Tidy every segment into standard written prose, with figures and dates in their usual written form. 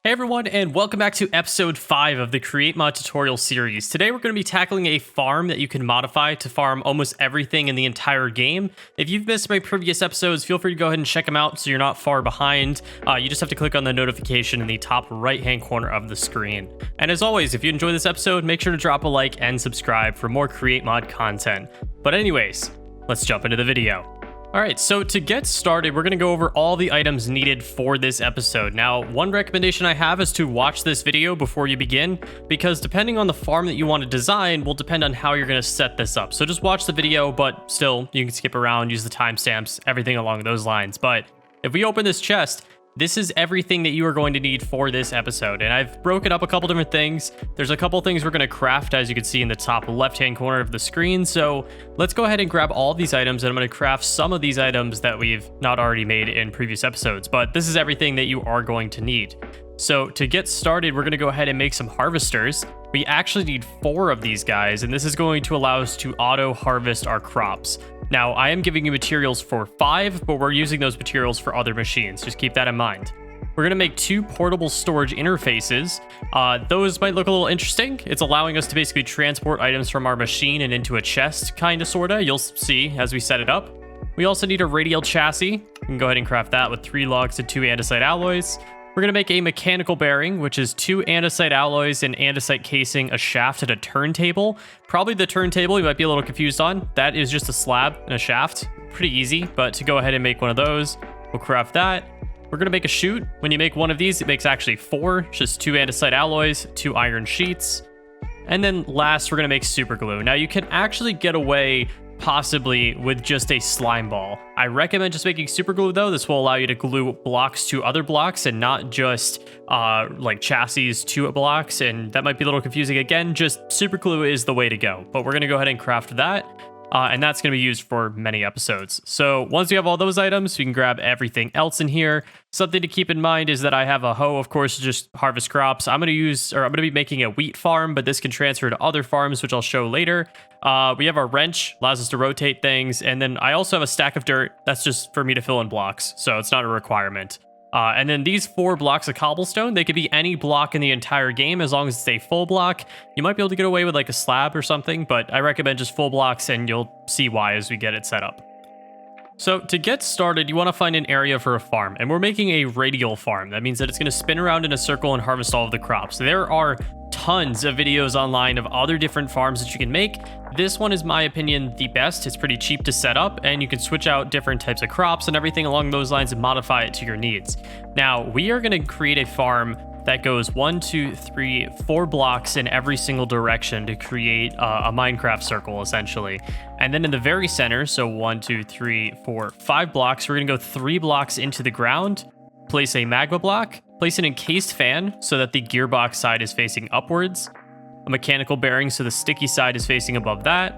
Hey everyone, and welcome back to episode 5 of the Create Mod tutorial series. Today we're going to be tackling a farm that you can modify to farm almost everything in the entire game. If you've missed my previous episodes, feel free to go ahead and check them out so you're not far behind. You just have to click on the notification in the top right hand corner of the screen. And as always, if you enjoy this episode, make sure to drop a like and subscribe for more Create Mod content. But anyways, let's jump into the video. Alright, so to get started, we're going to go over all the items needed for this episode. Now, one recommendation I have is to watch this video before you begin, because depending on the farm that you want to design will depend on how you're going to set this up. So just watch the video, but still, you can skip around, use the timestamps, everything along those lines. But if we open this chest, this is everything that you are going to need for this episode, and I've broken up a couple different things. There's a couple things we're going to craft, as you can see in the top left-hand corner of the screen, so let's go ahead and grab all these items, and I'm going to craft some of these items that we've not already made in previous episodes, but this is everything that you are going to need. So to get started, we're going to go ahead and make some harvesters. We actually need 4 of these guys, and this is going to allow us to auto-harvest our crops. Now, I am giving you materials for 5, but we're using those materials for other machines. Just keep that in mind. We're going to make 2 portable storage interfaces. Those might look a little interesting. It's allowing us to basically transport items from our machine and into a chest, kind of, sort of. You'll see as we set it up. We also need a radial chassis. We can go ahead and craft that with 3 logs and 2 andesite alloys. We're going to make a mechanical bearing, which is 2 andesite alloys and andesite casing, a shaft, and a turntable. Probably the turntable you might be a little confused on. That is just a slab and a shaft. Pretty easy, but to go ahead and make one of those, we'll craft that. We're going to make a chute. When you make one of these, it makes actually 4, just 2 andesite alloys, 2 iron sheets. And then last, we're going to make super glue. Now, you can actually get away possibly with just a slime ball. I recommend just making super glue though. This will allow you to glue blocks to other blocks and not just like chassis to blocks, and that might be a little confusing. Again, just super glue is the way to go, but we're going to go ahead and craft that. And that's going to be used for many episodes. So once you have all those items, you can grab everything else in here. Something to keep in mind is that I have a hoe, of course, to just harvest crops. I'm going to be making a wheat farm, but this can transfer to other farms, which I'll show later. We have our wrench, allows us to rotate things. And then I also have a stack of dirt. That's just for me to fill in blocks, so it's not a requirement. And then these 4 blocks of cobblestone, they could be any block in the entire game as long as it's a full block. You might be able to get away with like a slab or something, but I recommend just full blocks, and you'll see why as we get it set up. So to get started, you want to find an area for a farm, and we're making a radial farm. That means that it's going to spin around in a circle and harvest all of the crops. There are tons of videos online of other different farms that you can make. This one is, my opinion, the best. It's pretty cheap to set up, and you can switch out different types of crops and everything along those lines and modify it to your needs. Now, we are going to create a farm that goes 1, 2, 3, 4 blocks in every single direction to create a Minecraft circle, essentially. And then in the very center, so 1, 2, 3, 4, 5 blocks, we're going to go 3 blocks into the ground, place a Magma Block, place an Encased Fan so that the gearbox side is facing upwards, a mechanical bearing so the sticky side is facing above that,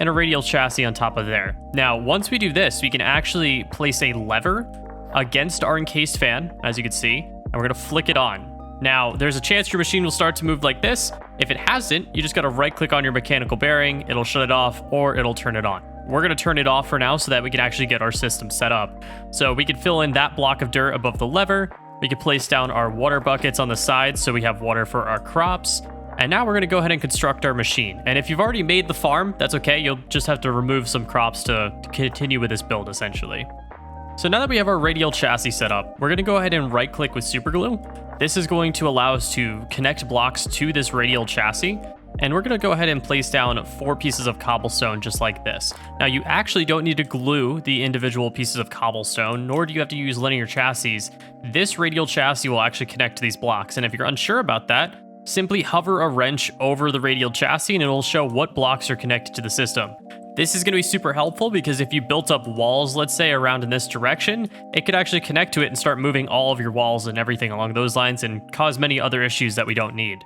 and a radial chassis on top of there. Now, once we do this, we can actually place a lever against our Encased Fan, as you can see, and we're going to flick it on. Now, there's a chance your machine will start to move like this. If it hasn't, you just got to right-click on your mechanical bearing, it'll shut it off, or it'll turn it on. We're going to turn it off for now so that we can actually get our system set up. So we can fill in that block of dirt above the lever. We can place down our water buckets on the side so we have water for our crops. And now we're going to go ahead and construct our machine. And if you've already made the farm, that's okay. You'll just have to remove some crops to continue with this build, essentially. So now that we have our radial chassis set up, we're going to go ahead and right-click with super glue. This is going to allow us to connect blocks to this radial chassis. And we're going to go ahead and place down 4 pieces of cobblestone just like this. Now, you actually don't need to glue the individual pieces of cobblestone, nor do you have to use linear chassis. This radial chassis will actually connect to these blocks. And if you're unsure about that, simply hover a wrench over the radial chassis and it will show what blocks are connected to the system. This is going to be super helpful because if you built up walls, let's say, around in this direction, it could actually connect to it and start moving all of your walls and everything along those lines and cause many other issues that we don't need.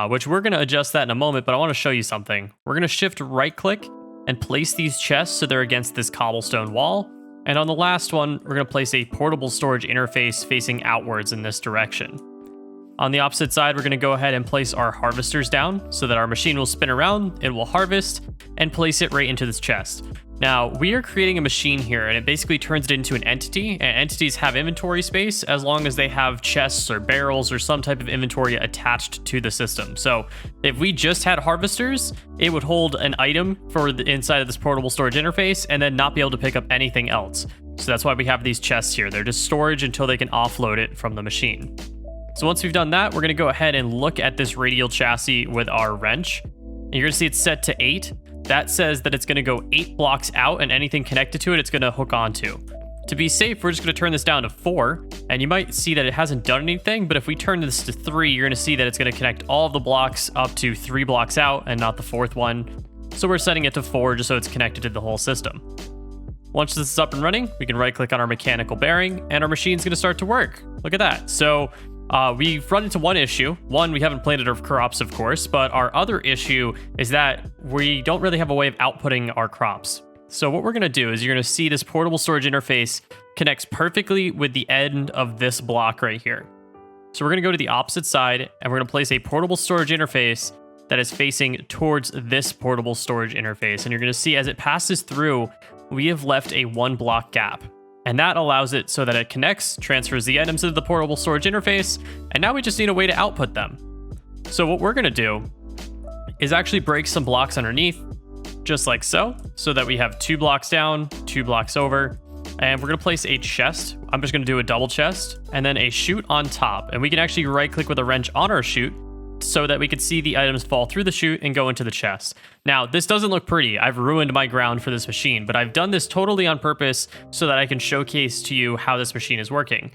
Which we're going to adjust that in a moment, but I want to show you something. We're going to shift right click and place these chests so they're against this cobblestone wall. And on the last one, we're going to place a portable storage interface facing outwards in this direction. On the opposite side, we're going to go ahead and place our harvesters down so that our machine will spin around, it will harvest, and place it right into this chest. Now, we are creating a machine here, and it basically turns it into an entity, and entities have inventory space as long as they have chests or barrels or some type of inventory attached to the system. So if we just had harvesters, it would hold an item for the inside of this portable storage interface and then not be able to pick up anything else. So that's why we have these chests here. They're just storage until they can offload it from the machine. So once we've done that, we're going to go ahead and look at this radial chassis with our wrench. And you're going to see it's set to 8. That says that it's going to go 8 blocks out, and anything connected to it, it's going to hook onto. To be safe, we're just going to turn this down to 4, and you might see that it hasn't done anything, but if we turn this to 3, you're going to see that it's going to connect all of the blocks up to 3 blocks out and not the 4th one. So we're setting it to 4 just so it's connected to the whole system. Once this is up and running, we can right-click on our mechanical bearing, and our machine's going to start to work. Look at that. So we've run into one issue. One, we haven't planted our crops, of course, but our other issue is that we don't really have a way of outputting our crops. So what we're going to do is you're going to see this portable storage interface connects perfectly with the end of this block right here. So we're going to go to the opposite side, and we're going to place a portable storage interface that is facing towards this portable storage interface. And you're going to see as it passes through, we have left a 1 block gap. And that allows it so that it connects, transfers the items into the portable storage interface, and now we just need a way to output them. So what we're going to do is actually break some blocks underneath, just like so that we have 2 blocks down, 2 blocks over, and we're going to place a chest. I'm just going to do a double chest, and then a chute on top. And we can actually right-click with a wrench on our chute so that we could see the items fall through the chute and go into the chest. Now, this doesn't look pretty. I've ruined my ground for this machine, but I've done this totally on purpose so that I can showcase to you how this machine is working.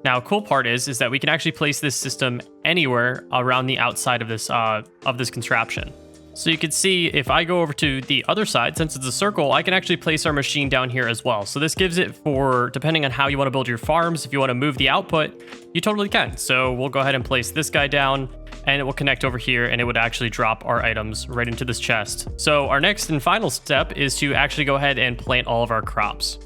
Now, cool part is that we can actually place this system anywhere around the outside of this contraption. So you can see if I go over to the other side, since it's a circle, I can actually place our machine down here as well. So this gives it for, depending on how you want to build your farms, if you want to move the output, you totally can. So we'll go ahead and place this guy down, and it will connect over here, and it would actually drop our items right into this chest. So our next and final step is to actually go ahead and plant all of our crops.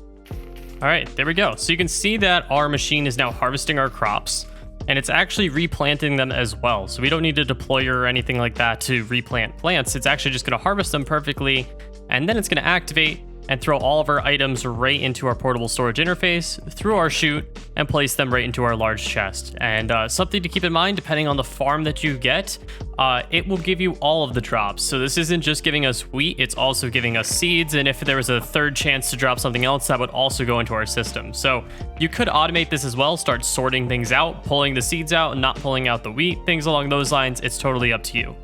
All right, there we go. So you can see that our machine is now harvesting our crops, and it's actually replanting them as well. So we don't need a deployer or anything like that to replant plants. It's actually just going to harvest them perfectly, and then it's going to activate and throw all of our items right into our portable storage interface, through our chute, and place them right into our large chest. And something to keep in mind, depending on the farm that you get, it will give you all of the drops. So this isn't just giving us wheat, it's also giving us seeds, and if there was a third chance to drop something else, that would also go into our system. So you could automate this as well, start sorting things out, pulling the seeds out, and not pulling out the wheat, things along those lines. It's totally up to you.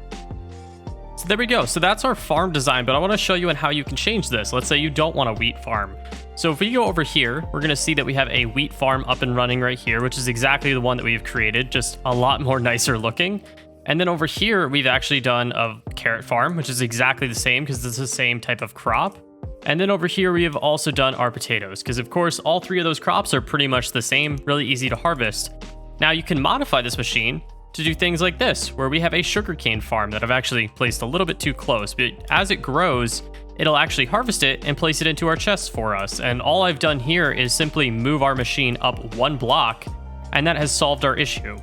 So there we go. So that's our farm design, but I want to show you on how you can change this. Let's say you don't want a wheat farm. So if we go over here, we're going to see that we have a wheat farm up and running right here, which is exactly the one that we've created, just a lot more nicer looking. And then over here, we've actually done a carrot farm, which is exactly the same because it's the same type of crop. And then over here, we have also done our potatoes because, of course, all 3 of those crops are pretty much the same, really easy to harvest. Now you can modify this machine to do things like this, where we have a sugarcane farm that I've actually placed a little bit too close, but as it grows, it'll actually harvest it and place it into our chests for us. And all I've done here is simply move our machine up 1 block, and that has solved our issue.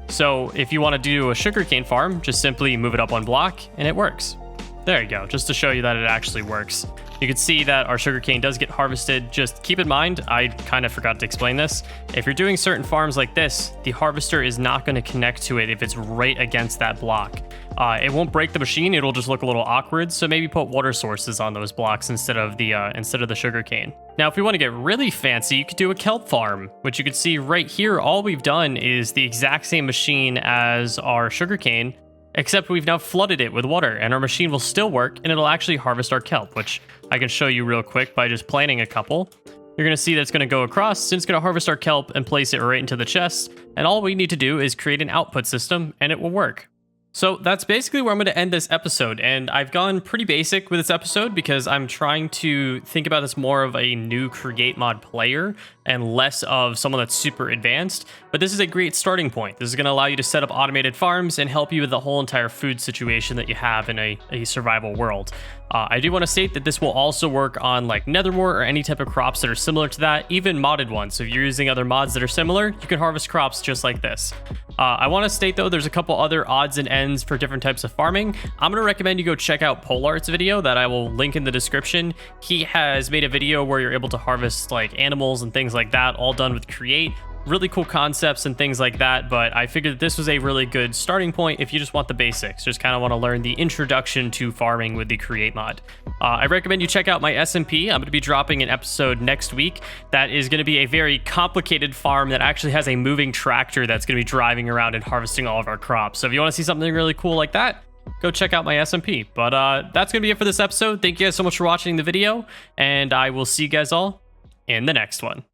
So if you want to do a sugarcane farm, just simply move it up 1 block, and it works. There you go, just to show you that it actually works. You can see that our sugarcane does get harvested. Just keep in mind, I kind of forgot to explain this. If you're doing certain farms like this, the harvester is not going to connect to it if it's right against that block. It won't break the machine, it'll just look a little awkward, so maybe put water sources on those blocks instead of the sugarcane. Now, if we want to get really fancy, you could do a kelp farm, which you can see right here. All we've done is the exact same machine as our sugarcane, except we've now flooded it with water, and our machine will still work, and it'll actually harvest our kelp, which I can show you real quick by just planting a couple. You're going to see that it's going to go across, and it's going to harvest our kelp and place it right into the chest, and all we need to do is create an output system, and it will work. So that's basically where I'm going to end this episode, and I've gone pretty basic with this episode because I'm trying to think about this more of a new create mod player and less of someone that's super advanced, but this is a great starting point. This is going to allow you to set up automated farms and help you with the whole entire food situation that you have in a survival world. I do want to state that this will also work on like nethermore or any type of crops that are similar to that, even modded ones. So if you're using other mods that are similar, you can harvest crops just like this. I want to state though, there's a couple other odds and ends for different types of farming. I'm going to recommend you go check out Polartt's video that I will link in the description. He has made a video where you're able to harvest like animals and things like that, all done with Create. Really cool concepts and things like that, but I figured that this was a really good starting point if you just want the basics, just kind of want to learn the introduction to farming with the Create mod. I recommend you check out my SMP. I'm going to be dropping an episode next week that is going to be a very complicated farm that actually has a moving tractor that's going to be driving around and harvesting all of our crops. So if you want to see something really cool like that, go check out my SMP. But that's going to be it for this episode. Thank you guys so much for watching the video, and I will see you guys all in the next one.